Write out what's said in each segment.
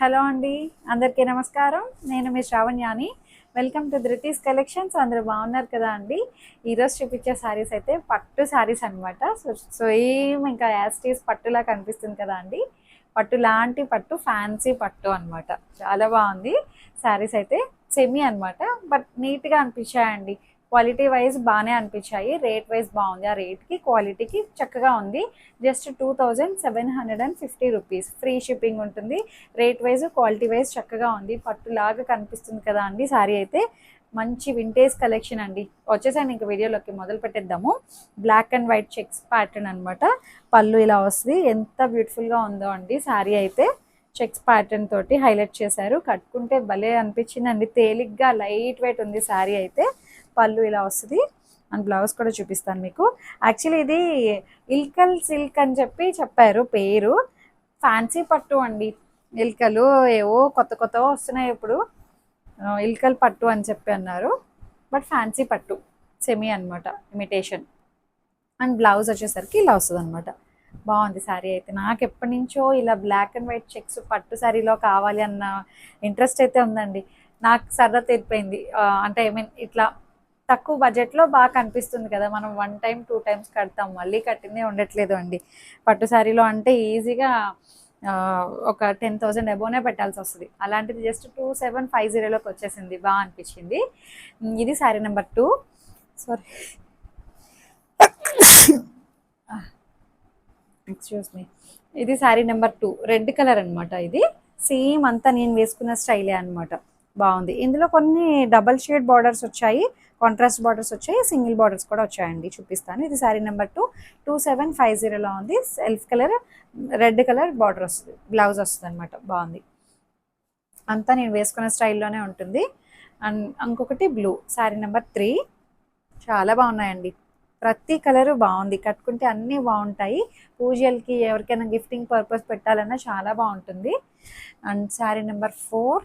Hello అండి, అందరికీ నమస్కారం. నేను మీ శ్రావణ్యాని. Welcome to Dhruti's collections. అందరూ బాగున్నారు కదా అండి. ఈరోజు చూపించే శారీస్ అయితే పట్టు శారీస్ అనమాట. సో ఏం ఇంకా యాస్టీస్ పట్టులా కనిపిస్తుంది కదా అండి. పట్టు లాంటి పట్టు, ఫ్యాన్సీ పట్టు అనమాట. చాలా బాగుంది శారీస్ అయితే. సెమీ అనమాట, బట్ నీట్గా అనిపించాయండి. క్వాలిటీ వైజ్ బాగానే అనిపించాయి. రేట్ వైజ్ బాగుంది. ఆ రేట్కి క్వాలిటీకి చక్కగా ఉంది. Just 2750 rupees. ఫ్రీ షిప్పింగ్ ఉంటుంది. రేట్ వైజ్ క్వాలిటీ వైజ్ చక్కగా ఉంది. పట్టులాగా కనిపిస్తుంది కదా అండి శారీ అయితే. మంచి వింటేజ్ కలెక్షన్ అండి. వచ్చేసాను ఇంక వీడియోలోకి మొదలు పెట్టేద్దాము. Black and white checks pattern అనమాట. పళ్ళు ఇలా వస్తుంది. ఎంత బ్యూటిఫుల్గా ఉందో అండి శారీ అయితే. చెక్స్ ప్యాటర్న్ తోటి హైలైట్ చేశారు. కట్టుకుంటే భలే అనిపించిందండి. తేలిగ్గా లైట్ వెయిట్ ఉంది శారీ అయితే. పళ్ళు ఇలా వస్తుంది. అండ్ బ్లౌజ్ కూడా చూపిస్తాను మీకు. యాక్చువల్లీ ఇది ఇల్కల్ సిల్క్ అని చెప్పారు పేరు. ఫ్యాన్సీ పట్టు అండి. ఇల్కలు ఏవో కొత్త కొత్తగా వస్తున్నాయి ఇప్పుడు. ఇల్కల్ పట్టు అని చెప్పి అన్నారు. బట్ ఫ్యాన్సీ పట్టు సెమీ అనమాట, ఇమిటేషన్. అండ్ బ్లౌజ్ వచ్చేసరికి ఇలా వస్తుంది అనమాట. బాగుంది శారీ అయితే. నాకు ఎప్పటి నుంచో ఇలా బ్లాక్ అండ్ వైట్ చెక్స్ పట్టు శారీలో కావాలి అన్న ఇంట్రెస్ట్ అయితే ఉందండి. నాకు సరదా తీరిపోయింది. అంటే ఐ మీన్ ఇట్లా తక్కువ బడ్జెట్లో బాగా కనిపిస్తుంది కదా. మనం 1 టైం 2 టైమ్స్ కడతాం, మళ్ళీ కట్టిందే ఉండట్లేదు అండి. పట్టు శారీలో అంటే ఈజీగా ఒక 10,000 అబోనే పెట్టాల్సి వస్తుంది. అలాంటిది జస్ట్ 2750లోకి వచ్చేసింది. బాగా అనిపించింది. ఇది sari number 2. Sorry, excuse me. ఇది శారీ నెంబర్ 2, రెడ్ కలర్ అనమాట. ఇది సేమ్ అంతా నేను వేసుకున్న స్టైలే అనమాట. బాగుంది. ఇందులో కొన్ని డబల్ షేడ్ బార్డర్స్ వచ్చాయి, కాంట్రాస్ట్ బార్డర్స్ వచ్చాయి, సింగిల్ బార్డర్స్ కూడా వచ్చాయండి. చూపిస్తాను. ఇది శారీ నెంబర్ 2, 2750లో ఉంది. Self colour red colour border వస్తుంది, బ్లౌజ్ వస్తుంది అనమాట. బాగుంది. అంతా నేను వేసుకున్న స్టైల్లోనే ఉంటుంది. అండ్ ఇంకొకటి బ్లూ, శారీ నెంబర్ 3. చాలా బాగున్నాయండి. ప్రతి కలరు బాగుంది. కట్టుకుంటే అన్నీ బాగుంటాయి. పూజలకి ఎవరికైనా గిఫ్టింగ్ పర్పస్ పెట్టాలన్నా చాలా బాగుంటుంది. అండ్ శారీ నెంబర్ 4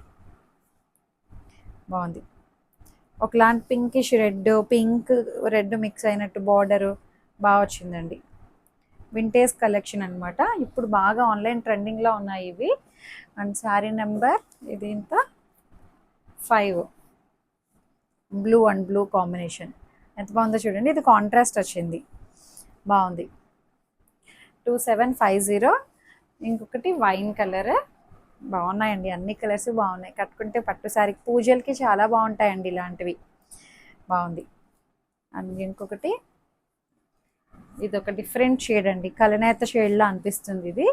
బాగుంది. ఒకలాంటి pinkish red, pink red mix అయినట్టు బార్డరు బాగా వచ్చిందండి. వింటేజ్ కలెక్షన్ అనమాట. ఇప్పుడు బాగా ఆన్లైన్ ట్రెండింగ్లో ఉన్నాయి ఇవి. అండ్ శారీ నెంబర్ ఇది ఇంత 5, బ్లూ అండ్ బ్లూ కాంబినేషన్ ఎంత బాగుందో చూడండి. ఇది కాంట్రాస్ట్ వచ్చింది, బాగుంది. 2750. ఇంకొకటి వైన్ కలర్. బాగున్నాయండి, అన్ని కలర్స్ బాగున్నాయి. కట్టుకుంటే పట్టు శారీ పూజలకి చాలా బాగుంటాయండి ఇలాంటివి. బాగుంది. అండ్ ఇంకొకటి ఇది ఒక డిఫరెంట్ షేడ్ అండి, కలనేత షేడ్లా అనిపిస్తుంది ఇది.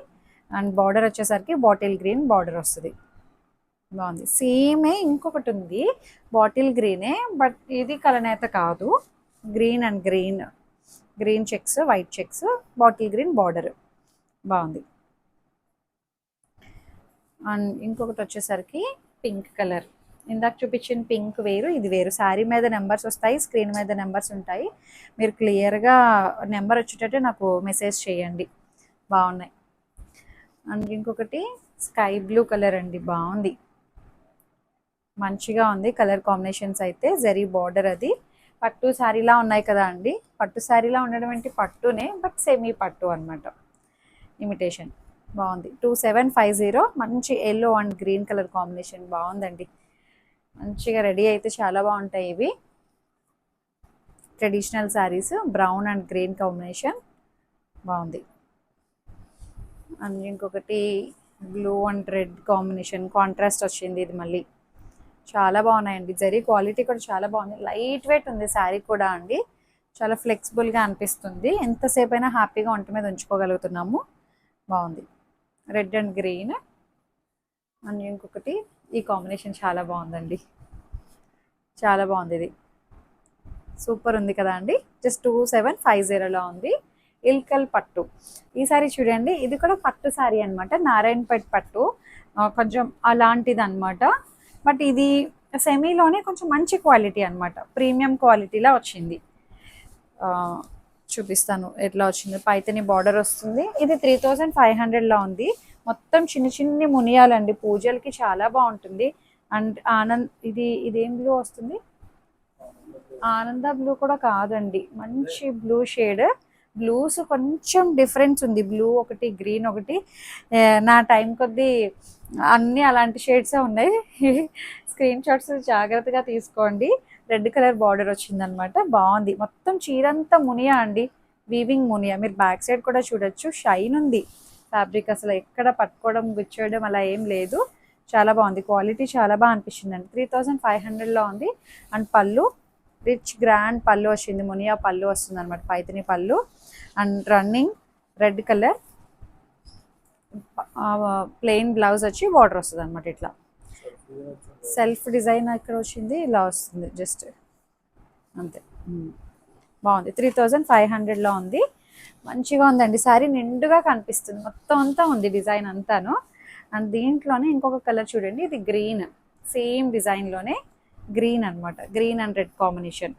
అండ్ బార్డర్ వచ్చేసరికి బాటిల్ గ్రీన్ బార్డర్ వస్తుంది. బాగుంది. సేమే ఇంకొకటి ఉంది, బాటిల్ గ్రీనే, బట్ ఇది కలనేత కాదు. Green and green, green checks, white checks, bottle green border. బాగుంది. అండ్ ఇంకొకటి వచ్చేసరికి పింక్ కలర్. ఇందాక చూపించిన పింక్ వేరు, ఇది వేరు. శారీ మీద నెంబర్స్ వస్తాయి, స్క్రీన్ మీద నెంబర్స్ ఉంటాయి. మీరు క్లియర్గా నెంబర్ వచ్చేటట్టు నాకు మెసేజ్ చేయండి. బాగున్నాయి. అండ్ ఇంకొకటి స్కై బ్లూ కలర్ అండి. బాగుంది, మంచిగా ఉంది కలర్ కాంబినేషన్స్ అయితే. జరీ బార్డర్ అది. పట్టు శారీలా ఉన్నాయి కదా అండి. పట్టు శారీలా ఉండడం ఏంటి, పట్టునే, బట్ సెమీ పట్టు అనమాట, ఇమిటేషన్. బాగుంది. 2750. మంచి yellow and green colour combination బాగుందండి. మంచిగా రెడీ అయితే చాలా బాగుంటాయి ఇవి. Traditional saris, brown and green combination బాగుంది. అండ్ ఇంకొకటి blue and red combination contrast వచ్చింది. ఇది మళ్ళీ చాలా బాగున్నాయండి. జరీ క్వాలిటీ కూడా చాలా బాగుంది. లైట్ వెయిట్ ఉంది శారీ కూడా అండి. చాలా ఫ్లెక్సిబుల్గా అనిపిస్తుంది. ఎంతసేపు అయినా హ్యాపీగా ఒంటి మీద ఉంచుకోగలుగుతున్నాము. బాగుంది. Red and green. అండ్ ఇంకొకటి ఈ కాంబినేషన్ చాలా బాగుందండి. చాలా బాగుంది. ఇది సూపర్ ఉంది కదా అండి. జస్ట్ 2750లో ఉంది. ఇల్కల్ పట్టు. ఈ సారీ చూడండి, ఇది కూడా పట్టు శారీ అనమాట. నారాయణపేట్ పట్టు, కొంచెం అలాంటిది అనమాట. బట్ ఇది సెమీలోనే కొంచెం మంచి క్వాలిటీ అనమాట, ప్రీమియం క్వాలిటీలా వచ్చింది. చూపిస్తాను ఎట్లా వచ్చింది. పైతని బార్డర్ వస్తుంది. ఇది 3500లో ఉంది. మొత్తం చిన్న చిన్ని మునియాలండి, పూజలకి చాలా బాగుంటుంది. అండ్ ఆనంద్, ఇదేం బ్లూ వస్తుంది, ఆనంద బ్లూ కూడా కాదండి, మంచి బ్లూ షేడ్, బ్లూస్ కొంచెం డిఫరెన్స్ ఉంది, బ్లూ ఒకటి గ్రీన్ ఒకటి. నా టైం కొద్దీ అన్నీ అలాంటి షేడ్సే ఉన్నాయి. స్క్రీన్ షాట్స్ జాగ్రత్తగా తీసుకోండి. రెడ్ కలర్ బార్డర్ వచ్చిందనమాట, బాగుంది. మొత్తం చీరంతా మునియా అండి, వీవింగ్ మునియా. మీరు బ్యాక్ సైడ్ కూడా చూడొచ్చు, షైన్ ఉంది ఫ్యాబ్రిక్, అసలు ఎక్కడ పట్టుకోవడం గుచ్చేయడం అలా ఏం లేదు. చాలా బాగుంది, క్వాలిటీ చాలా బాగా అనిపించింది అండి. 3500లో ఉంది. అండ్ పళ్ళు రిచ్ గ్రాండ్ పళ్ళు వచ్చింది, మునియా పళ్ళు వస్తుంది అనమాట, పైతిని పళ్ళు. And running red colour plain blouse వచ్చి బార్డర్ వస్తుంది అనమాట. ఇట్లా సెల్ఫ్ డిజైన్ ఇక్కడ వచ్చింది, ఇలా వస్తుంది జస్ట్ అంతే. బాగుంది, 3500లో ఉంది. మంచిగా ఉందండి శారీ, నిండుగా కనిపిస్తుంది, మొత్తం అంతా ఉంది డిజైన్ అంతాను. అండ్ దీంట్లోనే ఇంకొక కలర్ చూడండి, ఇది గ్రీన్, సేమ్ డిజైన్లోనే గ్రీన్ అనమాట, గ్రీన్ అండ్ రెడ్ కాంబినేషన్,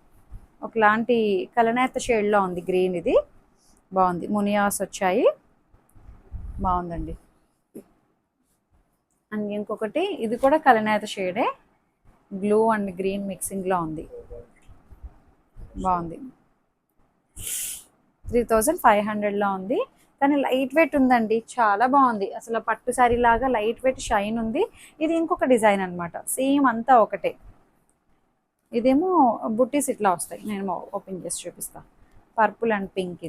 ఒకలాంటి కలనేత షేడ్లో ఉంది గ్రీన్. ఇది బాగుంది, మునియాస్ వచ్చాయి, బాగుందండి. అండ్ ఇంకొకటి ఇది కూడా కలనేత షేడే, బ్లూ అండ్ గ్రీన్ మిక్సింగ్లో ఉంది, బాగుంది. 3500లో ఉంది, కానీ లైట్ వెయిట్ ఉందండి, చాలా బాగుంది. అసలు పట్టు శారీ లాగా లైట్ వెయిట్ షైన్ ఉంది. ఇది ఇంకొక డిజైన్ అనమాట, సేమ్ అంతా ఒకటే. ఇదేమో బుట్టీస్ ఇట్లా వస్తాయి, నేను ఓపెన్ చేసి చూపిస్తా. పర్పుల్ అండ్ పింక్,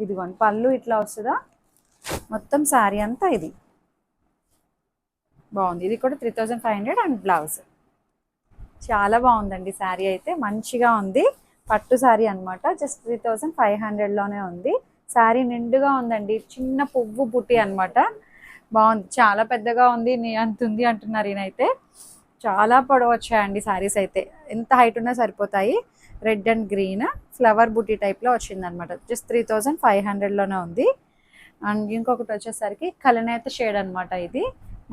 ఇదిగోండి పళ్ళు ఇట్లా వస్తుందా, మొత్తం శారీ అంతా ఇది బాగుంది. ఇది కూడా 3500 అండ్ బ్లౌజ్. చాలా బాగుందండి శారీ అయితే, మంచిగా ఉంది. పట్టు శారీ అనమాట, జస్ట్ 3500లోనే ఉంది. శారీ నిండుగా ఉందండి, చిన్న పువ్వు బుట్టి అనమాట, బాగుంది. చాలా పెద్దగా ఉంది, నీ అంత ఉంది అంటున్నారు ఈయనైతే. చాలా పొడవు వచ్చాయండి శారీస్ అయితే, ఎంత హైట్ ఉన్నా సరిపోతాయి. రెడ్ అండ్ గ్రీన్ ఫ్లవర్ బుట్టి టైప్లో వచ్చిందనమాట, జస్ట్ 3500లోనే ఉంది. అండ్ ఇంకొకటి వచ్చేసరికి కలనేత షేడ్ అనమాట, ఇది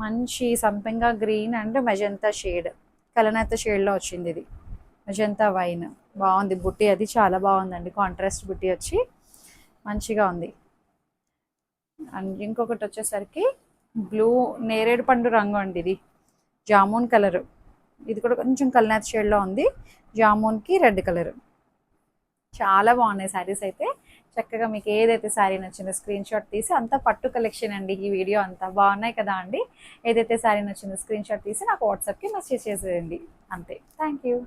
మంచి సంపెంగా గ్రీన్ అండ్ మెజంతా షేడ్, కలనేత షేడ్లో వచ్చింది. ఇది మెజంతా వైన్, బాగుంది. బుట్టి అది చాలా బాగుందండి, కాంట్రాస్ట్ బుట్టి వచ్చి మంచిగా ఉంది. అండ్ ఇంకొకటి వచ్చేసరికి బ్లూ నేరేడు పండు రంగు అండి, ఇది జామున్ కలర్, ఇది కూడా కొంచెం కలనేత షేడ్లో ఉంది, జామున్కి రెడ్ కలర్. చాలా బాగున్నాయి శారీస్ అయితే. చక్కగా మీకు ఏదైతే శారీ నచ్చిందో స్క్రీన్ షాట్ తీసి, అంతా పట్టు కలెక్షన్ అండి ఈ వీడియో అంతా, బాగున్నాయి కదా అండి. ఏదైతే శారీ నచ్చిందో స్క్రీన్ షాట్ తీసి నాకు వాట్సాప్కి మెసేజ్ చేసేయండి, అంతే. Thank you.